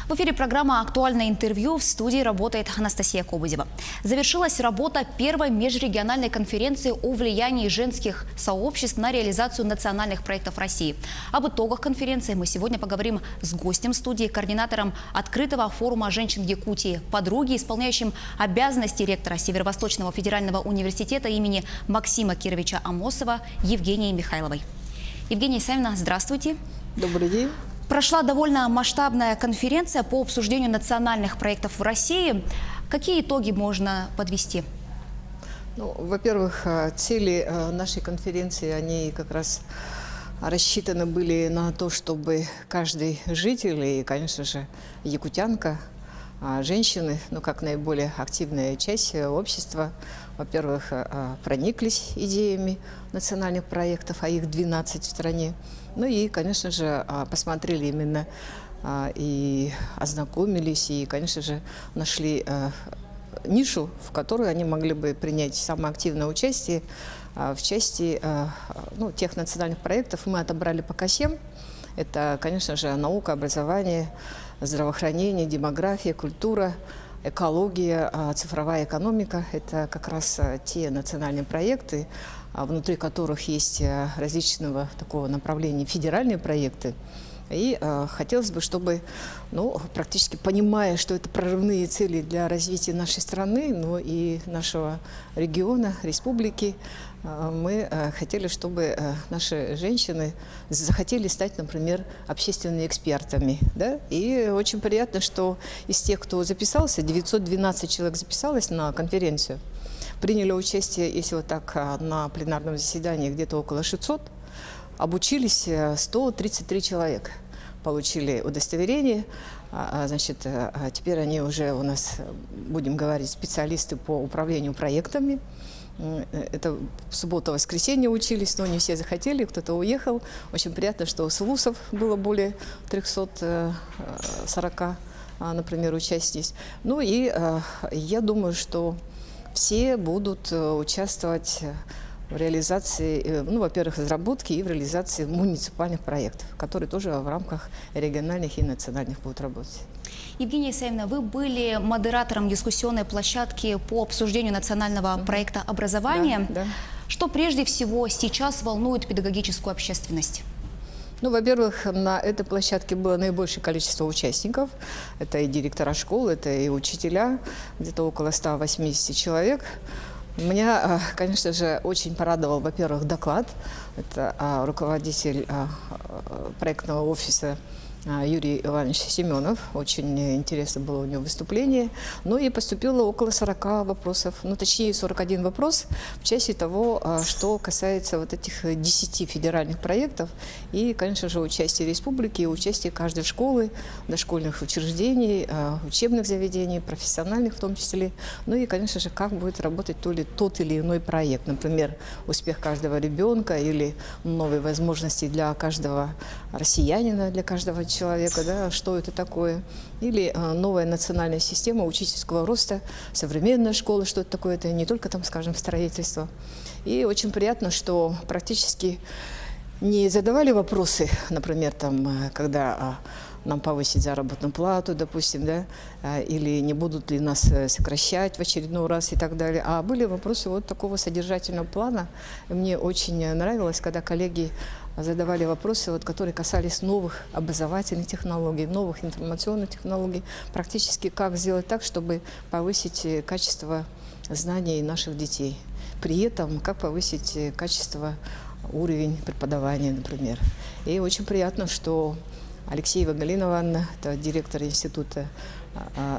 В эфире программа «Актуальное интервью». В студии работает Анастасия Кобызева. Завершилась работа первой межрегиональной конференции о влиянии женских сообществ на реализацию национальных проектов России. Об итогах конференции мы сегодня поговорим с гостем студии, координатором открытого форума женщин Якутии, подруги, исполняющим обязанности ректора Северо-Восточного федерального университета имени Максима Кировича Амосова Евгенией Михайловой. Евгения Исаевна, здравствуйте. Добрый день. Прошла довольно масштабная конференция по обсуждению национальных проектов в России. Какие итоги можно подвести? Ну, во-первых, цели нашей конференции, они как раз рассчитаны были на то, чтобы каждый житель и, конечно же, якутянка, женщины, ну, как наиболее активная часть общества, во-первых, прониклись идеями национальных проектов, а их 12 в стране. Ну и, конечно же, посмотрели именно и ознакомились, и, конечно же, нашли нишу, в которой они могли бы принять самое активное участие в части тех национальных проектов. Мы отобрали пока 7. Это, конечно же, наука, образование, здравоохранение, демография, культура, экология, цифровая экономика. Это как раз те национальные проекты, внутри которых есть различного такого направления федеральные проекты. И хотелось бы, чтобы, практически понимая, что это прорывные цели для развития нашей страны, но и нашего региона, республики, мы хотели, чтобы наши женщины захотели стать, например, общественными экспертами. Да? И очень приятно, что из тех, кто записался, 912 человек записалось на конференцию, приняли участие, если вот так, на пленарном заседании где-то около 600, обучились 133 человека, получили удостоверение. Значит, теперь они уже у нас, будем говорить, специалисты по управлению проектами. Это в субботу-воскресенье учились, но не все захотели, кто-то уехал. Очень приятно, что с вузов было более 340, например, участниц. Ну и я думаю, что все будут участвовать в реализации, во-первых, разработки и в реализации муниципальных проектов, которые тоже в рамках региональных и национальных будут работать. Евгения Исаевна, вы были модератором дискуссионной площадки по обсуждению национального проекта образования. Да. Что прежде всего сейчас волнует педагогическую общественность? Ну, во-первых, на этой площадке было наибольшее количество участников. Это и директора школ, это и учителя, где-то около 180 человек. Меня, конечно же, очень порадовал, во-первых, доклад. Это руководитель проектного офиса Юрий Иванович Семенов. Очень интересно было у него выступление. Ну и поступило около 40 вопросов, точнее 41 вопрос в части того, что касается вот этих 10 федеральных проектов. И, конечно же, участие республики, участие каждой школы, дошкольных учреждений, учебных заведений, профессиональных в том числе. Ну и, конечно же, как будет работать тот или иной проект. Например, успех каждого ребенка или новые возможности для каждого россиянина, для каждого человека, да, что это такое, или новая национальная система учительского роста, современная школа, что это такое, это не только там, скажем, строительство. И очень приятно, что практически не задавали вопросы, например, там, когда нам повысить заработную плату, допустим, да, или не будут ли нас сокращать в очередной раз и так далее. А были вопросы вот такого содержательного плана. Мне очень нравилось, когда коллеги задавали вопросы, которые касались новых образовательных технологий, новых информационных технологий, практически как сделать так, чтобы повысить качество знаний наших детей. При этом, как повысить качество, уровень преподавания, например. И очень приятно, что Алексеева Галина Ивановна, это директор Института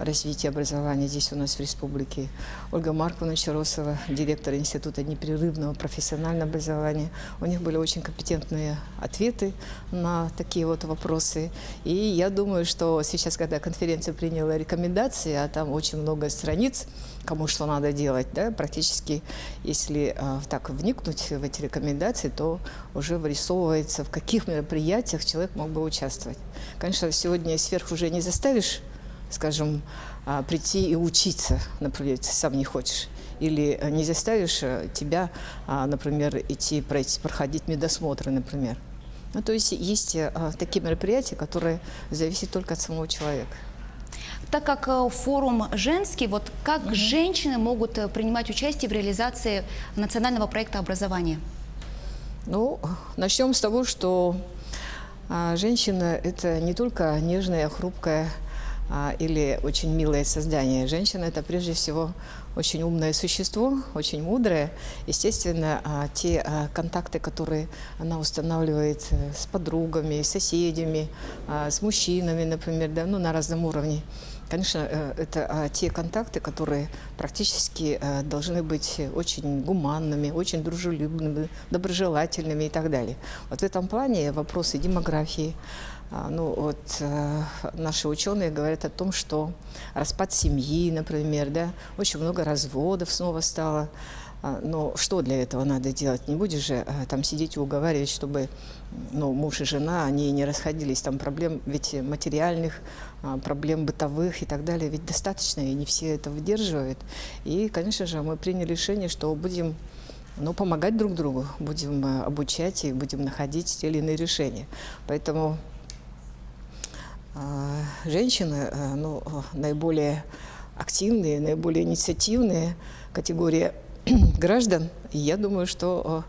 развития образования здесь у нас в республике, Ольга Марковна Чаросова, директор Института непрерывного профессионального образования. У них были очень компетентные ответы на такие вот вопросы. И я думаю, что сейчас, когда конференция приняла рекомендации, а там очень много страниц, кому что надо делать, да, практически, если так вникнуть в эти рекомендации, то уже вырисовывается, в каких мероприятиях человек мог бы участвовать. Конечно, сегодня сверху уже не заставишь, скажем, прийти и учиться, например, ты сам не хочешь. Или не заставишь тебя, например, проходить медосмотры, например. То есть есть такие мероприятия, которые зависят только от самого человека. Так как форум женский, вот как женщины могут принимать участие в реализации национального проекта образования? Ну, начнем с того, что женщина – это не только нежное, хрупкое или очень милое создание. Женщина – это прежде всего очень умное существо, очень мудрое. Естественно, те контакты, которые она устанавливает с подругами, с соседями, с мужчинами, например, да, ну, на разном уровне. Конечно, это те контакты, которые практически должны быть очень гуманными, очень дружелюбными, доброжелательными и так далее. Вот в этом плане вопросы демографии. Ну, вот, наши ученые говорят о том, что распад семьи, например, да, очень много разводов снова стало. Но что для этого надо делать? Не будешь же там сидеть и уговаривать, чтобы муж и жена, они не расходились. Там проблем ведь материальных, проблем бытовых и так далее ведь достаточно, и не все это выдерживают. И, конечно же, мы приняли решение, что будем помогать друг другу, будем обучать и будем находить те или иные решения. Поэтому женщины, наиболее активные, наиболее инициативные категория граждан, и я думаю, что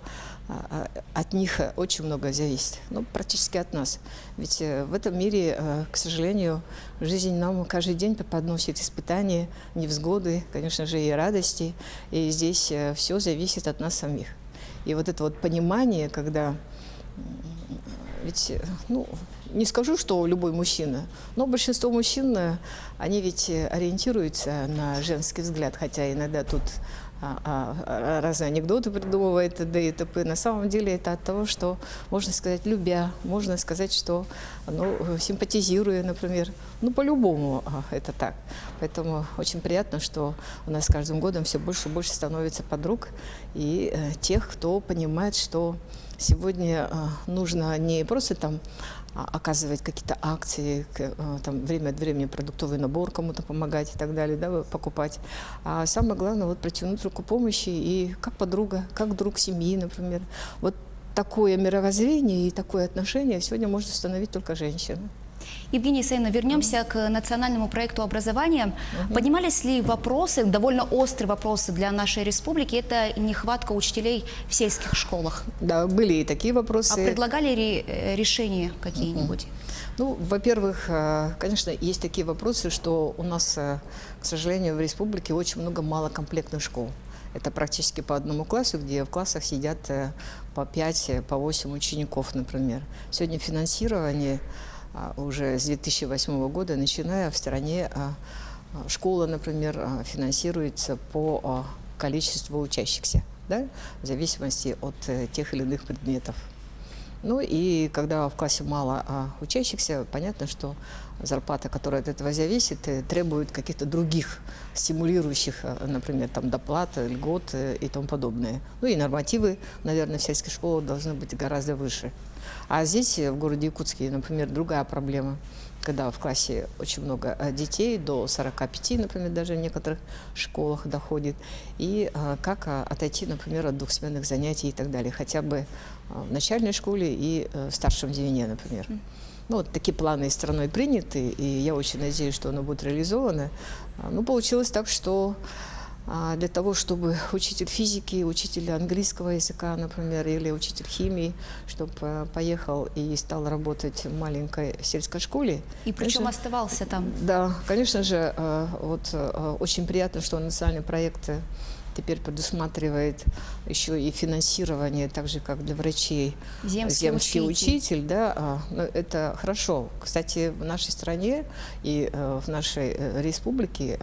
от них очень много зависит, практически от нас. Ведь в этом мире, к сожалению, жизнь нам каждый день подносит испытания, невзгоды, конечно же, и радости, и здесь все зависит от нас самих. И вот это вот понимание, когда, ведь, не скажу, что любой мужчина, но большинство мужчин, они ведь ориентируются на женский взгляд, хотя иногда тут разные анекдоты придумывает, т.д. и т.п. На самом деле это от того, что, можно сказать, любя, можно сказать, что, симпатизируя, например. По-любому это так. Поэтому очень приятно, что у нас с каждым годом все больше и больше становится подруг и тех, кто понимает, что сегодня нужно не просто там оказывать какие-то акции, там, время от времени продуктовый набор кому-то помогать и так далее, да, покупать. А самое главное, протянуть руку помощи и как подруга, как друг семьи, например. Вот такое мировоззрение и такое отношение сегодня может установить только женщина. Евгения Исаевна, вернемся к национальному проекту образования. Поднимались ли вопросы, довольно острые вопросы для нашей республики, это нехватка учителей в сельских школах? Да, были и такие вопросы. А предлагали ли решения какие-нибудь? Во-первых, конечно, есть такие вопросы, что у нас, к сожалению, в республике очень много малокомплектных школ. Это практически по одному классу, где в классах сидят по 5, по 8 учеников, например. Сегодня финансирование уже с 2008 года, начиная в стране, школа, например, финансируется по количеству учащихся, да, в зависимости от тех или иных предметов. И когда в классе мало учащихся, понятно, что зарплата, которая от этого зависит, требует каких-то других стимулирующих, например, там, доплат, льгот и тому подобное. И нормативы, наверное, в сельских школах должны быть гораздо выше. А здесь, в городе Якутске, например, другая проблема, когда в классе очень много детей, до 45, например, даже в некоторых школах доходит, и как отойти, например, от двухсменных занятий и так далее, хотя бы в начальной школе и в старшем звене, например. Такие планы страной приняты, и я очень надеюсь, что оно будет реализовано. Получилось так, что для того, чтобы учитель физики, учитель английского языка, например, или учитель химии, чтобы поехал и стал работать в маленькой сельской школе. И причем оставался там. Да, конечно же, очень приятно, что национальный проект теперь предусматривает еще и финансирование, так же, как для врачей, земский учитель. Да, это хорошо. Кстати, в нашей стране и в нашей республике,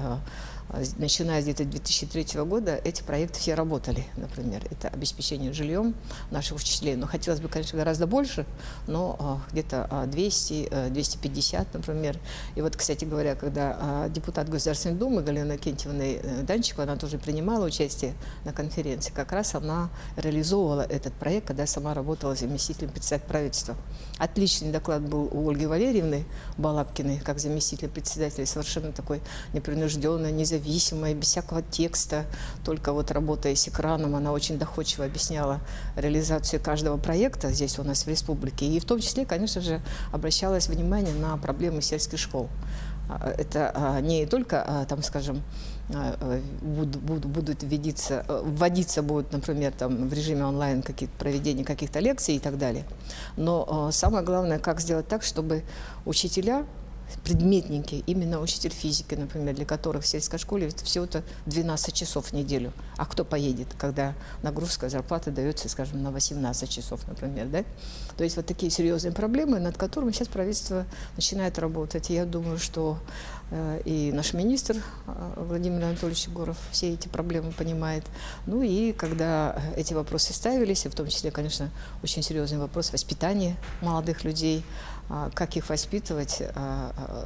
начиная где-то с 2003 года, эти проекты все работали, например. Это обеспечение жильем наших учителей. Но хотелось бы, конечно, гораздо больше, но где-то 200, 250, например. И кстати говоря, когда депутат Государственной Думы Галина Кентьевна Данчикова, она тоже принимала участие на конференции, как раз она реализовывала этот проект, когда сама работала заместителем председателя правительства. Отличный доклад был у Ольги Валерьевны Балабкиной, как заместителя председателя, совершенно такой непринужденный, независимая, без всякого текста, только работая с экраном, она очень доходчиво объясняла реализацию каждого проекта здесь у нас в республике. И в том числе, конечно же, обращалось внимание на проблемы сельских школ. это не только, там, скажем, будут вводиться будут, например, там, в режиме онлайн проведение каких-то лекций и так далее. Но самое главное, как сделать так, чтобы учителя, предметники, именно учитель физики, например, для которых в сельской школе всего-то 12 часов в неделю. А кто поедет, когда нагрузка зарплаты дается, скажем, на 18 часов, например, да? То есть вот такие серьезные проблемы, над которыми сейчас правительство начинает работать. И я думаю, что и наш министр Владимир Анатольевич Егоров все эти проблемы понимает. Ну и когда эти вопросы ставились, и в том числе, конечно, очень серьезный вопрос воспитания молодых людей, как их воспитывать,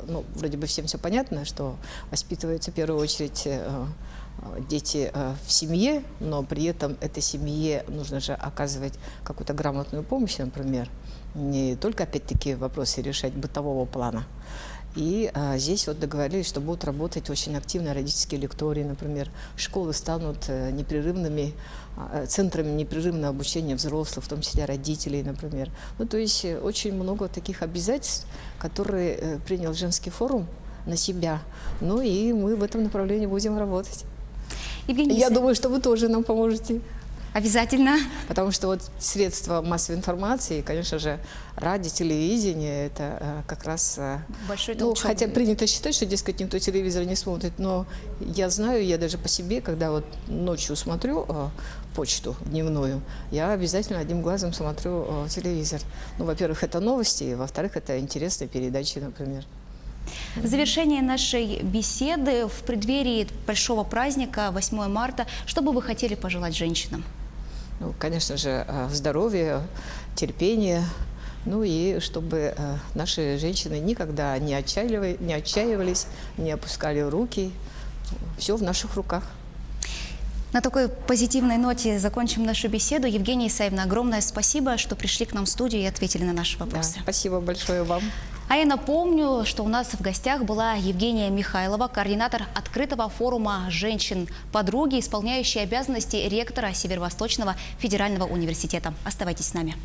ну, вроде бы всем все понятно, что воспитываются в первую очередь дети в семье, но при этом этой семье нужно же оказывать какую-то грамотную помощь, например, не только, опять-таки, вопросы решать бытового плана. И здесь вот договорились, что будут работать очень активно родительские лектории, например. Школы станут непрерывными центрами непрерывного обучения взрослых, в том числе родителей, например. Ну, то есть очень много таких обязательств, которые принял женский форум на себя. Ну и мы в этом направлении будем работать. Евгения, я думаю, что вы тоже нам поможете. Обязательно. Потому что вот средства массовой информации, конечно же, радио, телевидение, это как раз... Большой толчок. Ну, хотя принято считать, что, дескать, никто телевизор не смотрит, но я знаю, я даже по себе, когда вот ночью смотрю почту дневную, я обязательно одним глазом смотрю телевизор. Ну, во-первых, это новости, во-вторых, это интересные передачи, например. В завершение нашей беседы в преддверии большого праздника 8 марта, что бы вы хотели пожелать женщинам? Ну, конечно же, здоровья, терпения, ну и чтобы наши женщины никогда не отчаивались, не опускали руки. Все в наших руках. На такой позитивной ноте закончим нашу беседу. Евгения Исаевна, огромное спасибо, что пришли к нам в студию и ответили на наши вопросы. Да, спасибо большое вам. А я напомню, что у нас в гостях была Евгения Михайлова, координатор открытого форума женщин-подруги, исполняющая обязанности ректора Северо-Восточного федерального университета. Оставайтесь с нами.